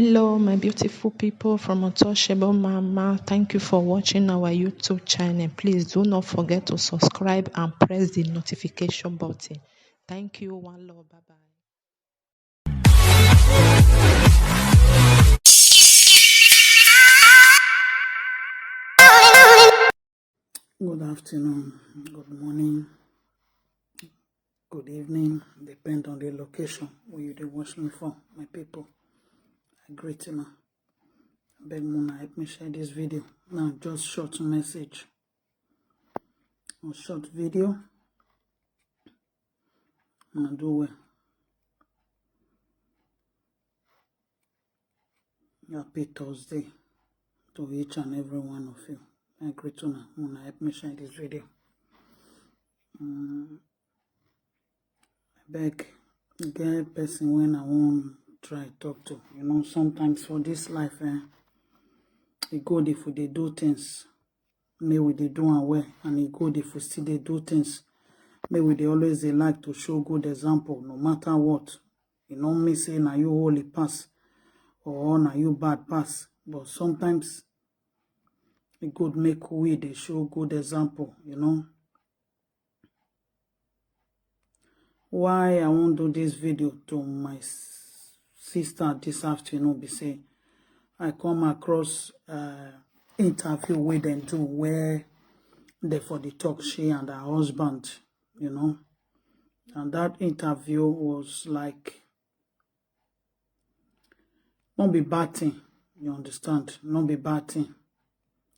Hello, my beautiful people from Untouchable Mama. Thank you for watching our YouTube channel. Please do not forget to subscribe and press the notification button. Thank you. One love. Bye bye. Good afternoon, good morning, good evening, depend on the location where you watch me from, my people. I greet you. I beg Mona help me share this video. Now just short message or short video. And do well. Happy Thursday to each and every one of you. I greet you. Mona help me share this video. I beg get person when I want try talk to. You know, sometimes for this life, it good if we do things, may we they do and well, and it good if we still they do things. May we they always they like to show good example, no matter what. You know me say na you holy pass or na you bad pass. But sometimes it good make we they show good example, you know. Why I won't do this video to my sister this afternoon be say I come across interview with them do where they for the talk she and her husband, you know. And that interview was like, not be bad thing, you understand? Not be bad thing.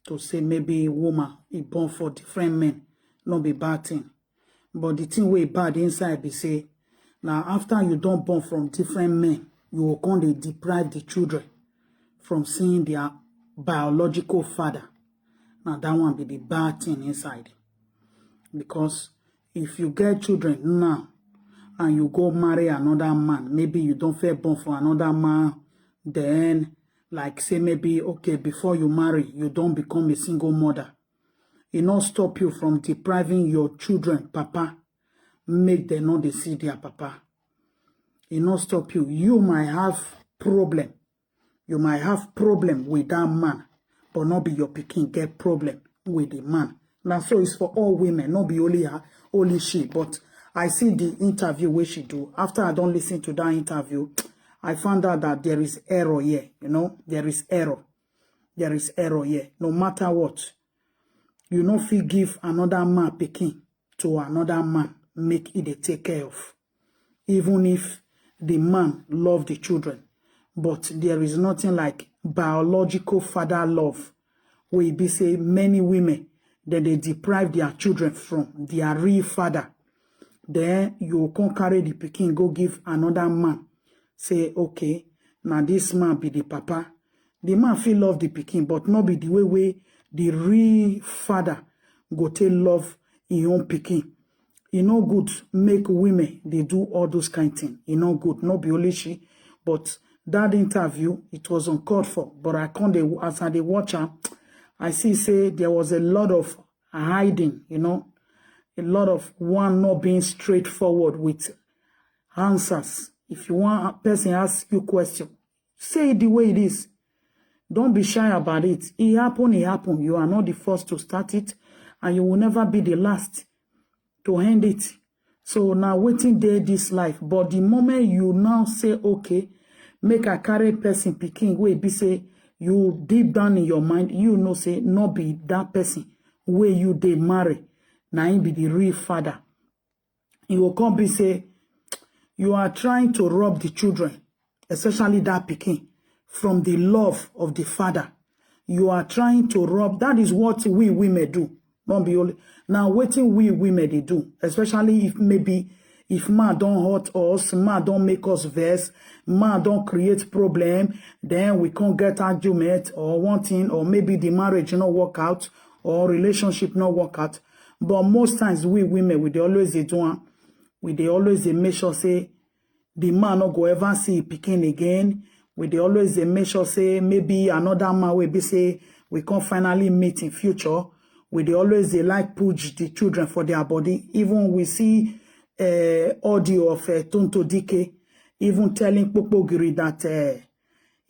To say maybe a woman is born for different men, not be bad thing. But the thing way bad inside be say, now after you don't born from different men, you will come to deprive the children from seeing their biological father. Now that one be the bad thing inside. Because if you get children now and you go marry another man, maybe you don't feel born for another man, then like say maybe okay before you marry you don't become a single mother. It not stop you from depriving your children papa, make them not they see their papa. It not stop you. You might have problem. You might have problem with that man, but not be your pikin get problem with the man. Now so it's for all women, not be only her, only she. But I see the interview where she do. After I don't listen to that interview, I found out that there is error here. You know, there is error. There is error here. No matter what, you know, if you give another man pikin to another man, make it a take care of. Even if the man love the children. But there is nothing like biological father love. Where it be say many women that they deprive their children from their real father. Then you can't carry the pikin, go give another man. Say, okay, now this man be the papa. The man feel love the pikin, but not be the way the real father go take love his own pikin. It no good make women they do all those kind of things. It no good, not be only she, but that interview it was uncalled for. But I can't as I the watcher, I see say there was a lot of hiding, you know, a lot of one not being straightforward with answers. If you want a person ask you question, say it the way it is. Don't be shy about it. It happened, it happened. You are not the first to start it, and you will never be the last to end it. So now waiting there this life. But the moment you now say, okay, make a carry person picking way be say you deep down in your mind, you know say not be that person where you they marry. Now he be the real father. You will come be say you are trying to rob the children, especially that picking, from the love of the father. You are trying to rob. That is what we women do. Don't be only now waiting we women they do, especially if maybe if man don't hurt us, man don't make us vex, man don't create problem, then we can't get argument or one thing, or maybe the marriage not work out or relationship not work out. But most times we women we they always they do, they always they make sure say the man not go ever see picking again. They always they make sure say maybe another man will be say we can finally meet in future. They always they like push the children for their body. Even we see audio of Tonto Dike even telling Popogiri that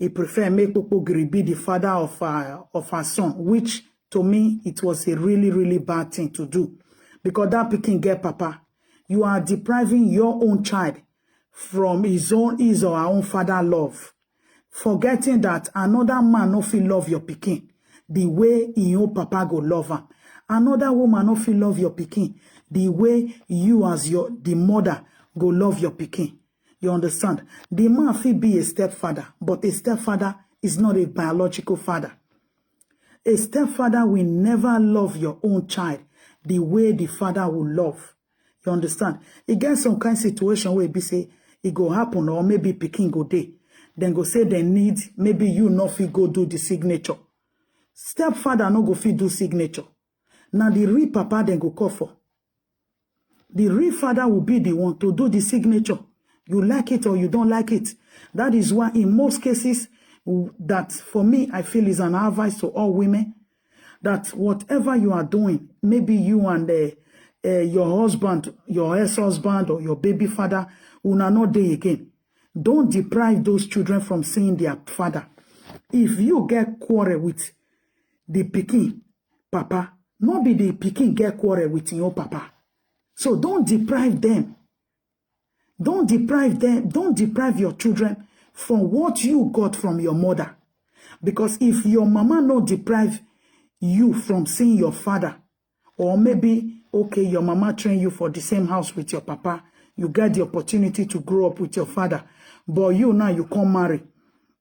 he prefer make Okpogiri be the father of her son, which to me, it was a really, really bad thing to do. Because that pikin get papa. You are depriving your own child from his or her own father love. Forgetting that another man no feel love your pikin the way your papa go love her. Another woman no feel love your pikin the way you as the mother go love your pikin. You understand? The man feel be a stepfather, but a stepfather is not a biological father. A stepfather will never love your own child the way the father will love. You understand? It gets some kind of situation where it be say it go happen or maybe pikin go day. Then go say they need, maybe you not fit go do the signature. Stepfather no go fit do signature. Now the real papa then go call for. The real father will be the one to do the signature. You like it or you don't like it. That is why in most cases, that for me, I feel is an advice to all women, that whatever you are doing, maybe you and your husband, your ex-husband or your baby father will not day again. Don't deprive those children from seeing their father. If you get quarrel with the pikin papa, not be the pikin get quarrel with your papa. So don't deprive them. Don't deprive them. Don't deprive your children from what you got from your mother. Because if your mama not deprive you from seeing your father, or maybe, okay, your mama train you for the same house with your papa, you get the opportunity to grow up with your father, but you now you can't marry.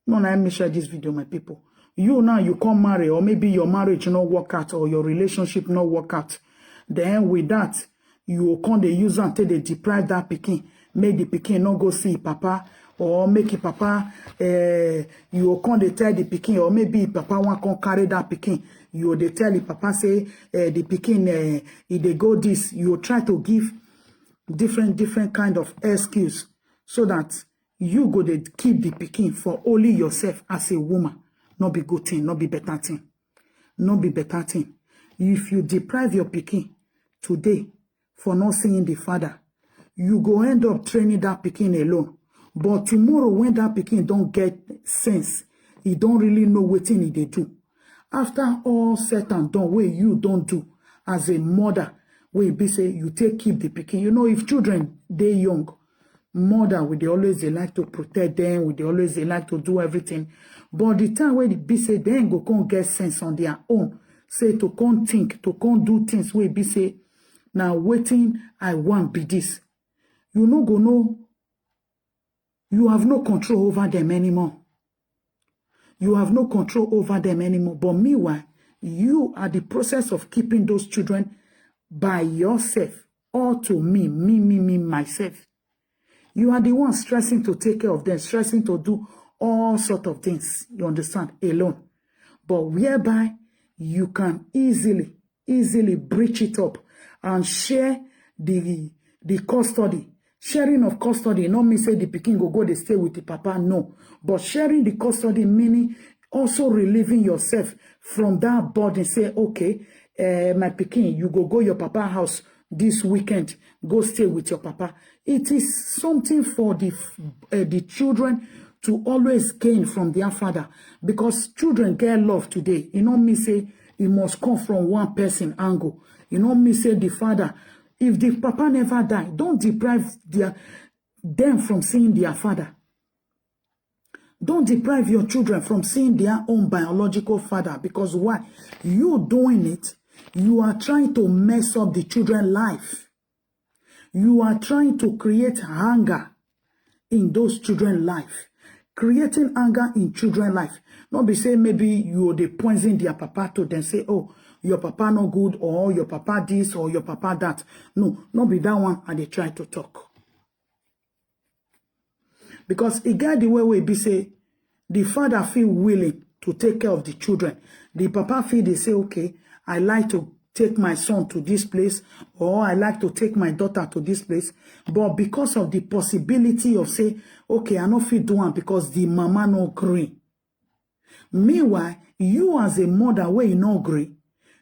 No, let me share this video, my people. You now you can't marry, or maybe your marriage not work out, or your relationship not work out. Then with that, you can't use until they deprive that pikin. Make the pikin not go see papa, or make it papa, you can't tell the pikin, or maybe papa want to carry that pikin. You they tell the papa say the pikin if they go this, you try to give different kind of excuse so that you go to keep the pikin for only yourself as a woman. Not be good thing, not be better thing. Not be better thing. If you deprive your pikin today for not seeing the father, you go end up training that pikin alone. But tomorrow when that pikin don't get sense, he don't really know what thing they do. After all said and done, where you don't do as a mother, where be say you keep the pikin. You know, if children they young, mother they always they like to protect them, they always they like to do everything. But the time where they be say they ain't go come get sense on their own, say to come think, to come do things where be say now waiting I want be this. You no go know. You have no control over them anymore. You have no control over them anymore. But meanwhile, you are the process of keeping those children by yourself. Or to me, myself. You are the one stressing to take care of them, stressing to do all sorts of things. You understand? Alone. But whereby you can easily breach it up and share the custody. Sharing of custody, not mean say the pikin go they stay with the papa, no. But sharing the custody meaning also relieving yourself from that burden. Say, okay, my pikin, you go your papa house this weekend, go stay with your papa. It is something for the children to always gain from their father, because children get love today. You know me say it must come from one person angle. You know me say the father. If the papa never die, don't deprive them from seeing their father. Don't deprive your children from seeing their own biological father. Because why? You doing it, you are trying to mess up the children's life. You are trying to create anger in those children's life. Creating anger in children's life. Not be saying maybe you they poison their papa to then say, oh, your papa no good, or your papa this, or your papa that. No, not be that one and they try to talk. Because it get the way we be say, the father feel willing to take care of the children. The papa feel they say, okay, I like to take my son to this place, or I like to take my daughter to this place. But because of the possibility of say, okay, I not feel do one because the mama no agree. Meanwhile, you as a mother where you no agree,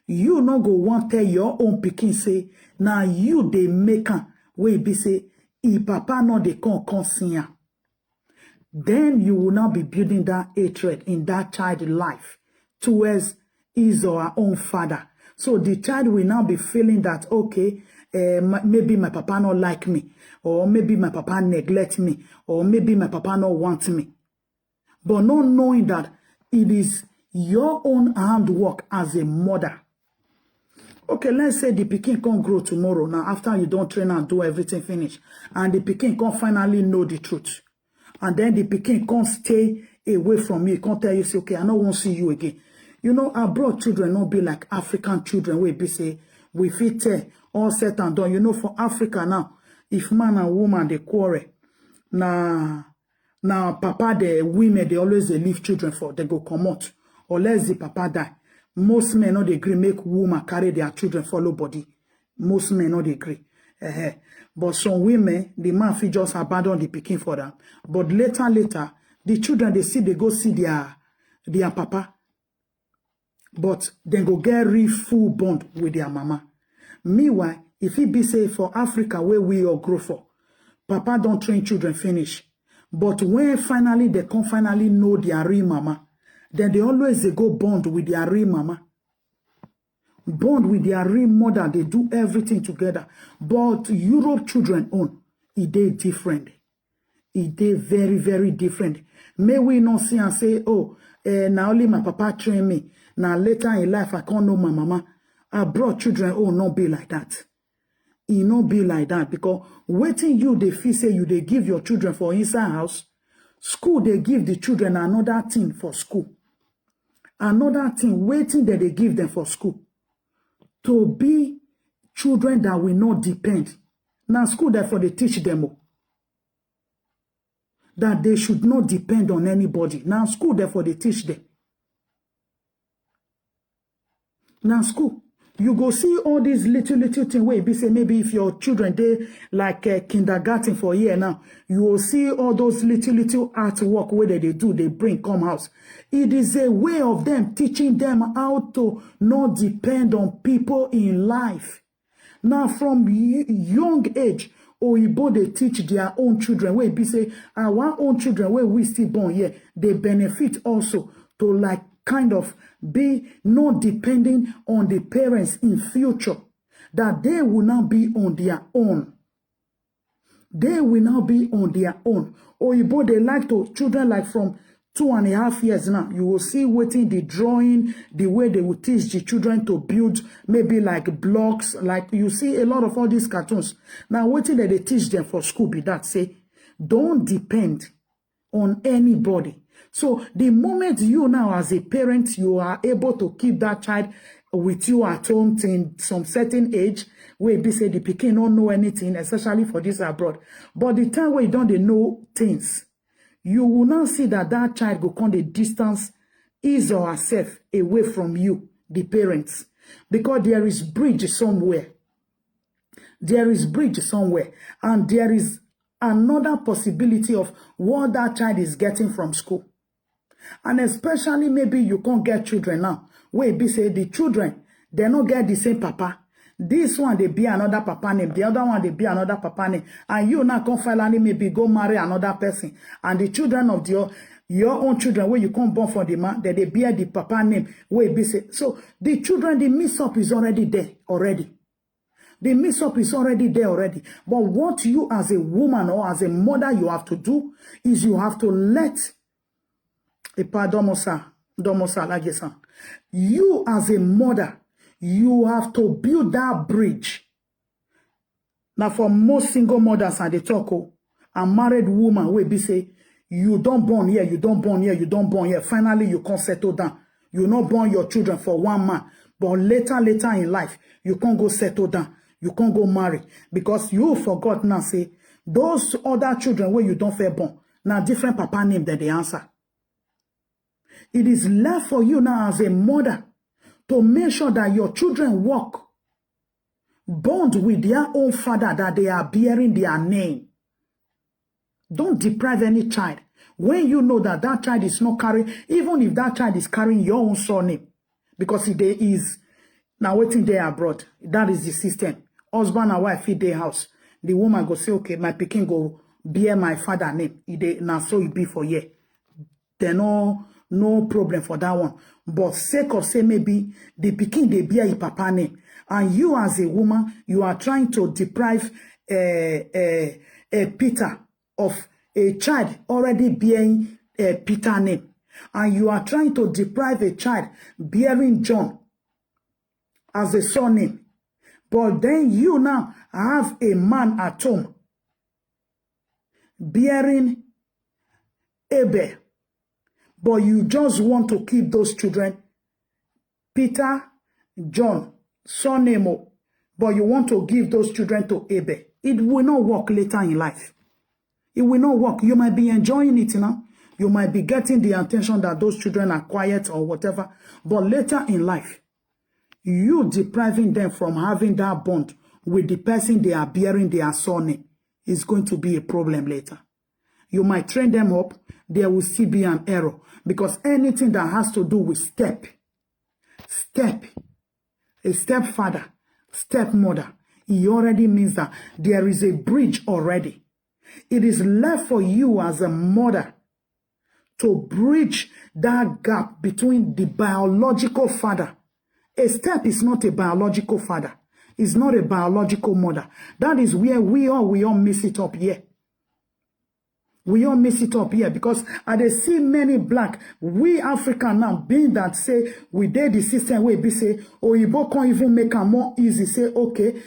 you no go want tell your own pikin say, now you they make her where be say, if papa no they come see her. then you will not be building that hatred in that child's life towards his or her own father. So the child will now be feeling that, okay, maybe my papa not like me, or maybe my papa neglect me, or maybe my papa not want me. But not knowing that it is your own handwork as a mother. Okay, let's say the pikin can't grow tomorrow. Now, after you don't train and do everything finish, and the pikin can't finally know the truth. And then the pikin can't stay away from you. Can't tell you, say, okay, I don't want to see you again. You know, abroad children not be like African children where be say, we fit all set and done. You know, for Africa now, if man and woman, they quarrel, now papa, the women, they always they leave children for, they go come out. Unless the papa die. Most men not agree make woman carry their children follow body. Most men not agree. But some women, the man fit just abandon the pikin for them. But later, the children they go see their papa. But then go get real full bond with their mama. Meanwhile, if it be say for Africa where we all grow for, papa don't train children finish. But when finally they can finally know their real mama, then they always they go bond with their real mama. Bond with their real mother. They do everything together. But Europe children own, it they different. It they very, very different. May we not see and say, oh, now only my papa train me. Now later in life, I can't know my mama. Abroad children, oh, not be like that. It not be like that. Because waiting you, they feel say you, they give your children for inside house. School, they give the children another thing for school. Another thing, waiting that they give them for school. To be children that will not depend. Now school, therefore, they teach them that they should not depend on anybody. Now school, therefore, they teach them. Now school, you go see all these little things where be say maybe if your children they like kindergarten for a year now, you will see all those little artwork where they do, they bring come house. It is a way of them teaching them how to not depend on people in life. Now from young age, Oyibo they teach their own children where be say our own children where we still born here, they benefit also to like kind of be not depending on the parents in future, that they will not be on their own. They will not be on their own. Oyibo, they like to, children like from 2.5 years now, you will see waiting the drawing, the way they will teach the children to build maybe like blocks, like you see a lot of all these cartoons. Now waiting that they teach them for school be that say, don't depend on anybody. So the moment you now as a parent, you are able to keep that child with you at home till some certain age, where be say the pikin don't know anything, especially for this abroad. But the time where you don't they know things, you will now see that that child go come the distance his or herself away from you, the parents. Because there is bridge somewhere. There is bridge somewhere. And there is another possibility of what that child is getting from school. And especially maybe you can't get children now. Where be say the children, they don't get the same papa. This one, they be another papa name. The other one, they be another papa name. And you now can finally maybe go marry another person. And the children of your own children, where you come born for the man, that they bear the papa name. Where be say. So the children, the mix-up is already there already. The mix-up is already there already. But what you as a woman or as a mother you have to do is you have to let you as a mother, you have to build that bridge. Now for most single mothers and they talk, a married woman will be say, you don't born here, you don't born here, you don't born here. Finally, you can't settle down. You not born your children for one man. But later in life, you can't go settle down. You can't go marry. Because you forgot now, say, those other children where you don't fair born, now different papa name that they answer. It is left for you now as a mother to make sure that your children walk, bond with their own father, that they are bearing their name. Don't deprive any child. When you know that that child is not carrying, even if that child is carrying your own surname, because if there is, now waiting there abroad, that is the system. Husband and wife feed their house. The woman go say, okay, my pikin bear my father name. Now so it be for ye. There no problem for that one. But sake of say maybe the pikin they bear your papa name, and you as a woman, you are trying to deprive Peter of a child already bearing Peter name, and you are trying to deprive a child bearing John as a surname. But then you now have a man at home bearing Abel, but you just want to keep those children Peter, John, surname, but you want to give those children to Abel. It will not work later in life. It will not work. You might be enjoying it now. You might be getting the attention that those children are quiet or whatever, but later in life, you depriving them from having that bond with the person they are bearing their surname is going to be a problem later. You might train them up, there will still be an error, because anything that has to do with a stepfather, stepmother, it already means that there is a bridge already. It is left for you as a mother to bridge that gap between the biological father. A step is not a biological father. It's not a biological mother. That is where we all miss it up here. We all miss it up here because I see many black, we African now, being that say, we did the system where we say, Oyibo can't even make it more easy, say, okay,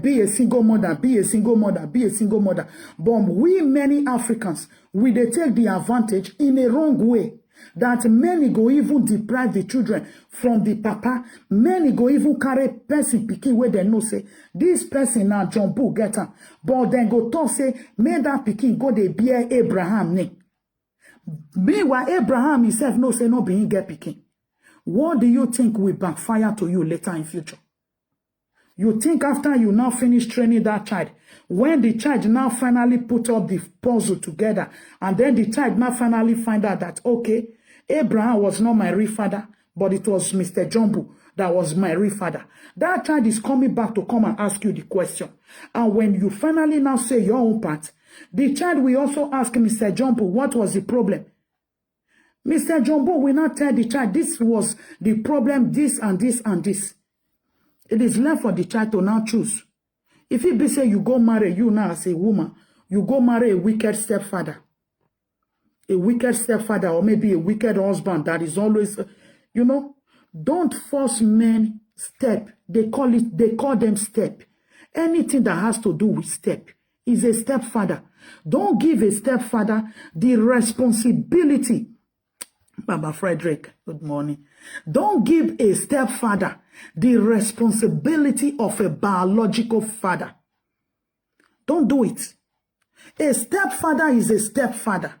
be a single mother, be a single mother, be a single mother. But we many Africans, we they take the advantage in a wrong way. That many go even deprive the children from the papa. Many go even carry person pikin where they know say this person now John Bull get her. But then go talk say make that pikin go they bear Abraham name. Meanwhile Abraham himself no say no being get pikin. What do you think will backfire to you later in future? You think after you now finish training that child, when the child now finally put up the puzzle together, and then the child now finally find out that, okay, Abraham was not my real father, but it was Mr. Jumbo that was my real father. That child is coming back to come and ask you the question. And when you finally now say your own part, the child will also ask Mr. Jumbo, what was the problem? Mr. Jumbo will not tell the child, this was the problem, this and this and this. It is left for the child to now choose. If it be say you go marry, you now as a woman, you go marry a wicked stepfather. A wicked stepfather or maybe a wicked husband that is always, don't force men step. They call them step. Anything that has to do with step is a stepfather. Don't give a stepfather the responsibility. Baba Frederick, good morning. Don't give a stepfather the responsibility of a biological father. Don't do it. A stepfather is a stepfather.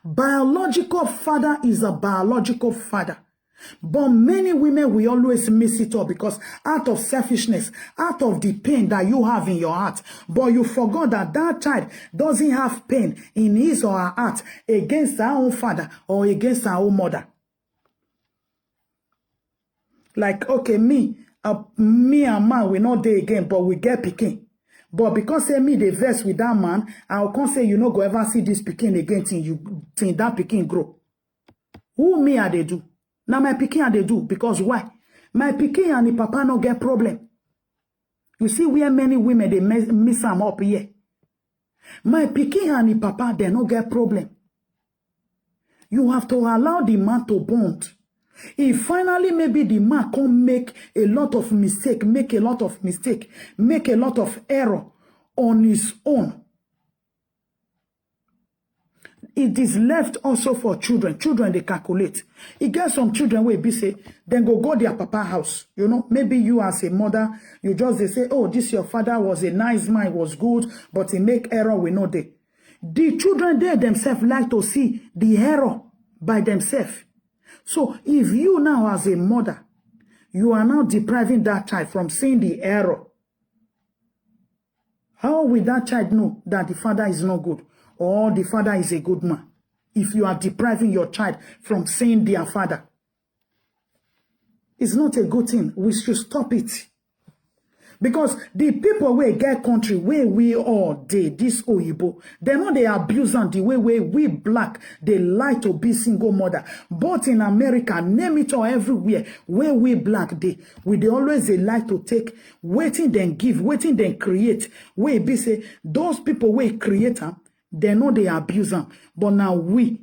Biological father is a biological father. But many women will always miss it up because out of selfishness, out of the pain that you have in your heart, but you forgot that that child doesn't have pain in his or her heart against her own father or against her own mother. Like, okay, me and man, we not there again, but we get pikin. But because say me they verse with that man, I'll come say you no go ever see this pikin again till that pikin grow. Who me are they do? Now my pikin are they do because why? My pikin and the papa no get problem. You see where many women they miss them up here. My pikin and the papa they no get problem. You have to allow the man to bond. If finally maybe the man can make a lot of mistake, make a lot of error on his own. It is left also for children. Children, they calculate. It gets some children where be say, then go their papa house. Maybe you as a mother, you just they say, oh, this your father was a nice man, was good, but he make error, we know they. The children there themselves like to see the error by themselves. So if you now as a mother, you are now depriving that child from seeing the error, how will that child know that the father is not good or the father is a good man? If you are depriving your child from seeing their father. It's not a good thing. We should stop it. Because the people where get country, where we all dey, this Oyibo, they know they abuse them the way we black, they like to be single mother. But in America, name it or everywhere, where we black they always they like to take, waiting then give, waiting then create. Where be say, those people we create them, they know they abuse them. But now we,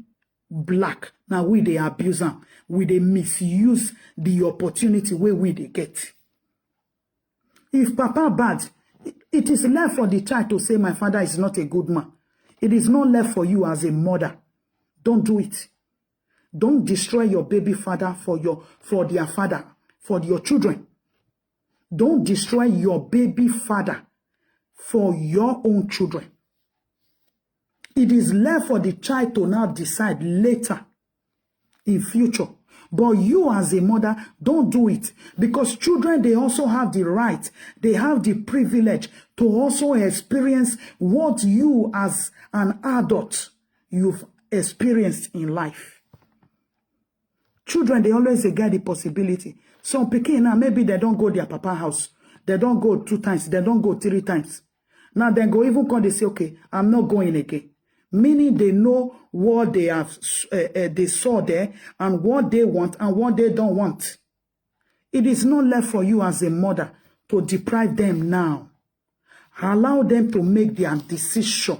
black, now we they abuse them. We they misuse the opportunity where we they get. If papa bad, it is left for the child to say my father is not a good man. It is not left for you as a mother. Don't do it. Don't destroy your baby father for their father, for your children. Don't destroy your baby father for your own children. It is left for the child to now decide later in future. But you as a mother, don't do it. Because children, they also have the right, they have the privilege to also experience what you as an adult, you've experienced in life. Children, they always get the possibility. Some pikin now, maybe they don't go their papa house. They don't go 2 times. They don't go 3 times. Now they go even come, they say, okay, I'm not going again. Meaning they know what they have, they saw there and what they want and what they don't want. It is not left for you as a mother to deprive them now. Allow them to make their decision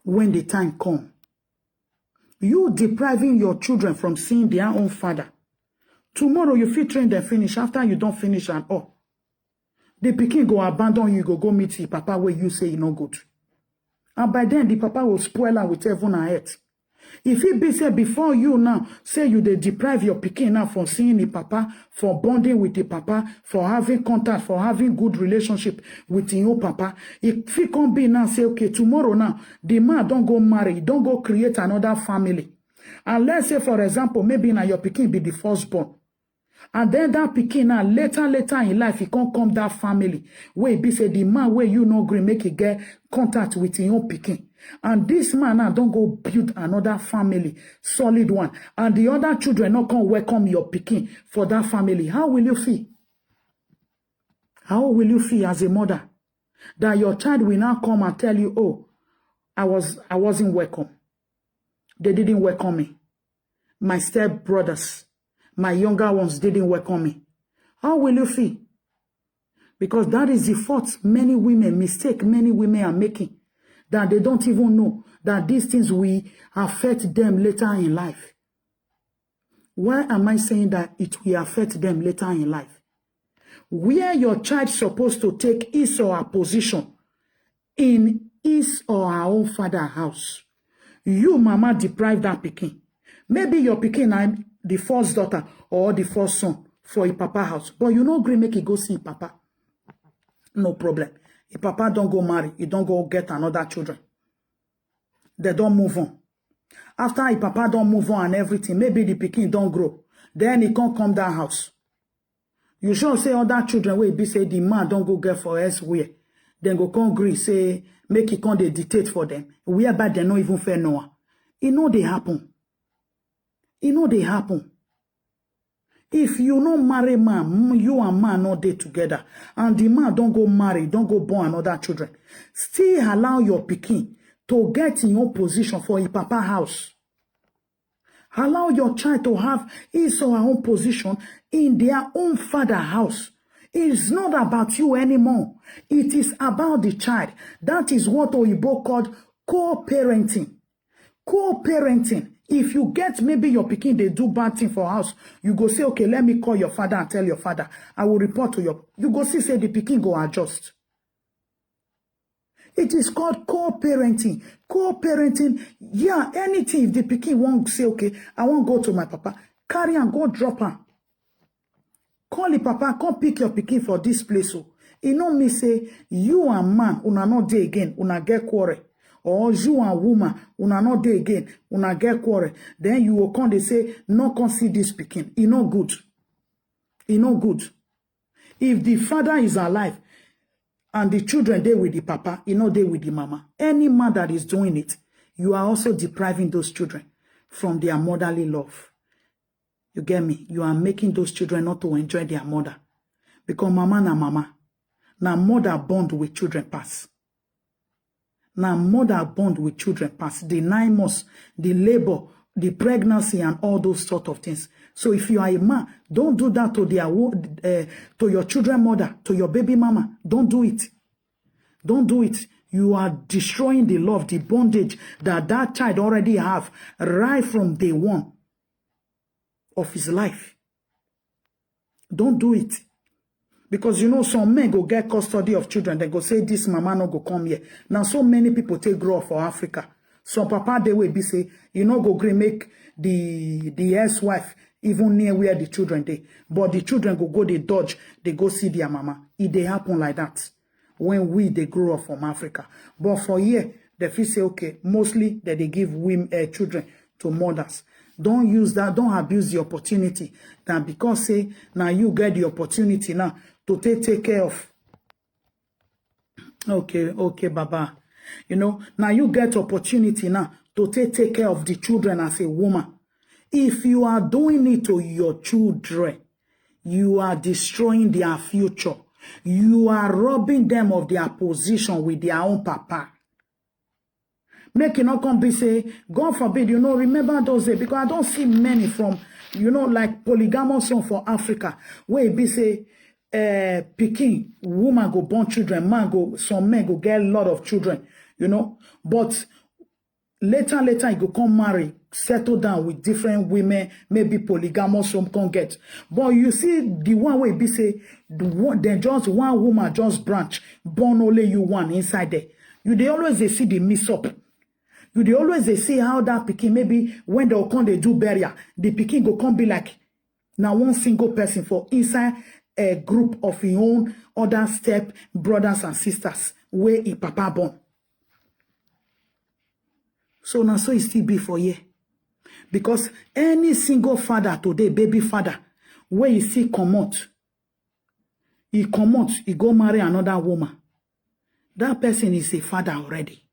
when the time comes. You depriving your children from seeing their own father. Tomorrow you fit train them finish after you don't finish at all. The pikin go abandon you, go meet the papa where you say you no good. And by then, the papa will spoil her with heaven and earth. If it be said before you now, say you they deprive your pikin now from seeing the papa, for bonding with the papa, for having contact, for having good relationship with your papa. If it can't be now, say, okay, tomorrow now, the man don't go marry, don't go create another family. And let's say, for example, maybe now your pikin be the firstborn. And then that pikin now, later in life, he can't come that family. Where be say the man where you no agree, make it get contact with your own pikin. And this man now don't go build another family, solid one. And the other children not come welcome your pikin for that family. How will you feel? How will you feel as a mother? That your child will now come and tell you, oh, I wasn't welcome. They didn't welcome me. My step brothers, my younger ones didn't welcome me. How will you feel? Because that is the fault many women are making. That they don't even know that these things will affect them later in life. Why am I saying that it will affect them later in life? Where your child supposed to take his or her position in his or her own father's house. You, mama, deprive that pikin. Maybe your pikin I'm the first daughter or the first son for a papa house. But you no agree make it go see papa. No problem. If papa don't go marry, he don't go get another children. They don't move on. After if papa don't move on and everything, maybe the pikin don't grow. Then he can't come that house. You sure say other children will be say the man don't go get for elsewhere. Then go come agree, say, make it come they dictate for them. Whereby they no even fair no. It know they happen. It know they happen. If you no marry man, you and man not dey together, and the man don't go marry, don't go born another children, still allow your pikin to get in your position for a papa house. Allow your child to have his or her own position in their own father house. It's not about you anymore. It is about the child. That is what Oyibo called co-parenting. Co-parenting. If you get maybe your pikin, they do bad thing for house, you go say, okay, let me call your father and tell your father. I will report to your... You go see, say the pikin go adjust. It is called co-parenting. Co-parenting, yeah, anything. If the pikin won't say, okay, I won't go to my papa, carry and go drop her. Call the papa, come pick your pikin for this place. So, you know me say, you and man, una not day again, una get quarrel. Or you and woman, una not day again, una get quarrel. Then you will come, they say, no come see this pikin. It no good. It no good. If the father is alive, and the children there with the papa, you know they with the mama. Any man that is doing it, you are also depriving those children from their motherly love. You get me? You are making those children not to enjoy their mother. Because mama na mama. Now mother bond with children pass. Now mother bond with children pass. The 9 months, the labor, the pregnancy, and all those sort of things. So if you are a man, don't do that to your children mother, to your baby mama. Don't do it. Don't do it. You are destroying the love, the bondage that child already have right from day one of his life. Don't do it. Because you know, some men go get custody of children. They go say, this mama no go come here. Now, so many people take grow up for Africa. Some papa, they will be say, you know, go green make the ex-wife even near where the children they. But the children go, they dodge, they go see their mama. It they happen like that when they grow up from Africa. But for here, they feel say, okay, mostly that they give women, children to mothers. Don't use that, don't abuse the opportunity. Now, because say, now you get the opportunity now to take care of. Okay, Baba. You know, now you get opportunity now to take care of the children as a woman. If you are doing it to your children, you are destroying their future. You are robbing them of their position with their own papa. Make it not come be say, God forbid, you know, remember those days, because I don't see many from, you know, like polygamous son for Africa, where it be say, Peking, woman go born children, some men go get a lot of children, you know, but later, you go come marry, settle down with different women, maybe polygamous, some can get. But you see, the one way be say, then just one woman just branch, born only you one inside there. They always see the mix up. They always see how that Peking, maybe when they'll come, they do burial, the Peking go come be like, now one single person for inside a group of his own other step brothers and sisters, where a papa born. So now so it still be for you. Because any single father today, baby father, where you see come out, he go marry another woman. That person is a father already.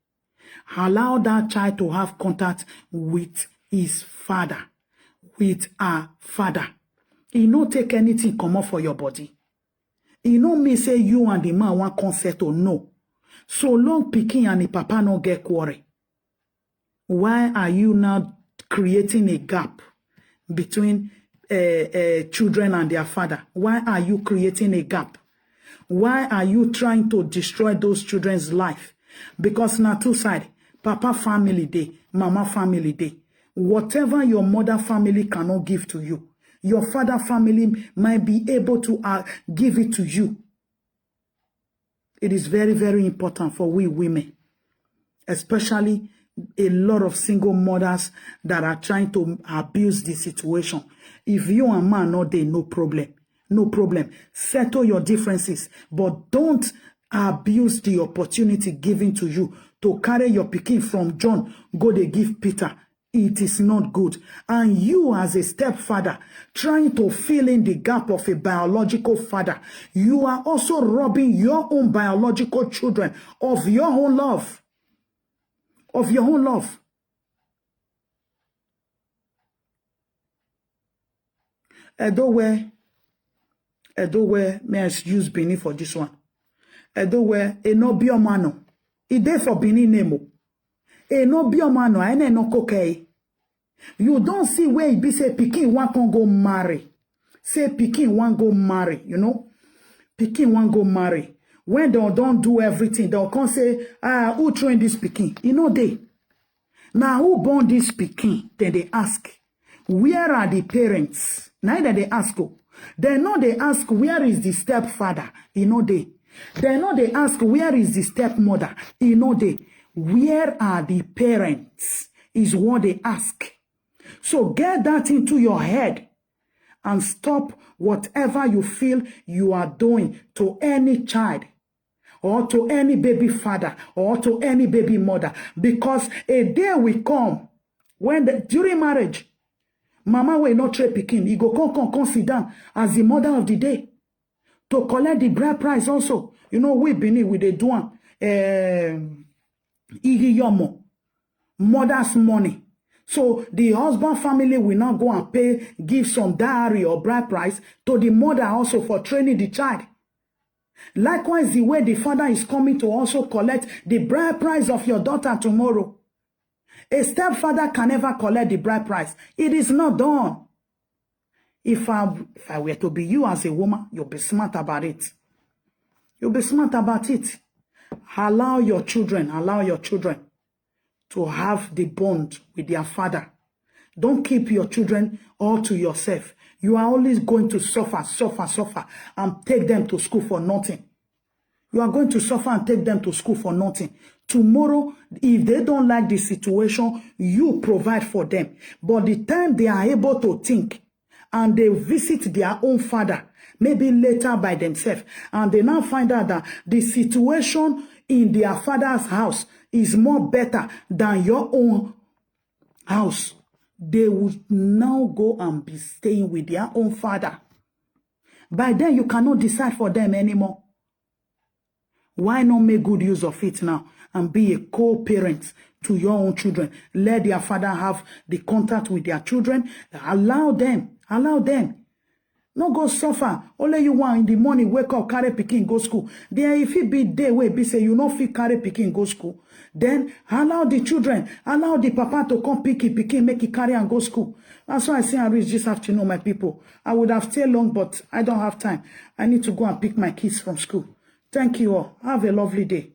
Allow that child to have contact with his father, with her father. He no take anything come up for your body. He no me say you and the man want consent or no. So long Pikin and the papa no get quarrel. Why are you now creating a gap between children and their father? Why are you creating a gap? Why are you trying to destroy those children's life? Because now two sides, papa family day, mama family day. Whatever your mother family cannot give to you, your father family might be able to give it to you. It is very, very important for we women, especially a lot of single mothers that are trying to abuse the situation. If you and man not there, no problem. No problem. Settle your differences, but don't abuse the opportunity given to you to carry your pikin from John, go they give Peter. It is not good. And you as a stepfather, trying to fill in the gap of a biological father, you are also robbing your own biological children of your own love. Of your own love. Edo where, may I use Benin for this one. Edo where, no biomano. Ide for Benin nemo. No biomano, ene no kokei. You don't see where it be say Pikin one can go marry. Say Pikin one go marry, you know. Pikin one go marry. When they don't do everything, they'll come say, who trained this Pikin? You know they. Now, who born this Pikin? Then they ask, where are the parents? Neither they ask, they know they ask, where is the stepfather? You know they. They know they ask, where is the stepmother? You know they. Where are the parents? Is what they ask. So get that into your head and stop whatever you feel you are doing to any child or to any baby father or to any baby mother, because a day will come when during marriage, mama will not trade Pikin. He go come sit down as the mother of the day to collect the bride price also. You know, we Benin with the doing Igiyomo, mother's money. So the husband family will not go and give some dowry or bride price to the mother also for training the child. Likewise, the way the father is coming to also collect the bride price of your daughter tomorrow. A stepfather can never collect the bride price. It is not done. If I were to be you as a woman, you'll be smart about it. You'll be smart about it. Allow your children to have the bond with their father. Don't keep your children all to yourself. You are always going to suffer, and take them to school for nothing. You are going to suffer and take them to school for nothing. Tomorrow, if they don't like the situation, you provide for them. But the time they are able to think and they visit their own father, maybe later by themselves, and they now find out that the situation in their father's house is more better than your own house, they would now go and be staying with their own father. By then, you cannot decide for them anymore. Why not make good use of it now and be a co-parent to your own children? Let their father have the contact with their children. Allow them. No go suffer. Only you want in the morning, wake up, carry pikin, go school. Then if it be day where be say you no fit carry pikin, go school, then allow the children, allow the papa to come pick it, pikin, make it carry and go school. That's why I say I reach this afternoon, my people. I would have stayed long, but I don't have time. I need to go and pick my kids from school. Thank you all. Have a lovely day.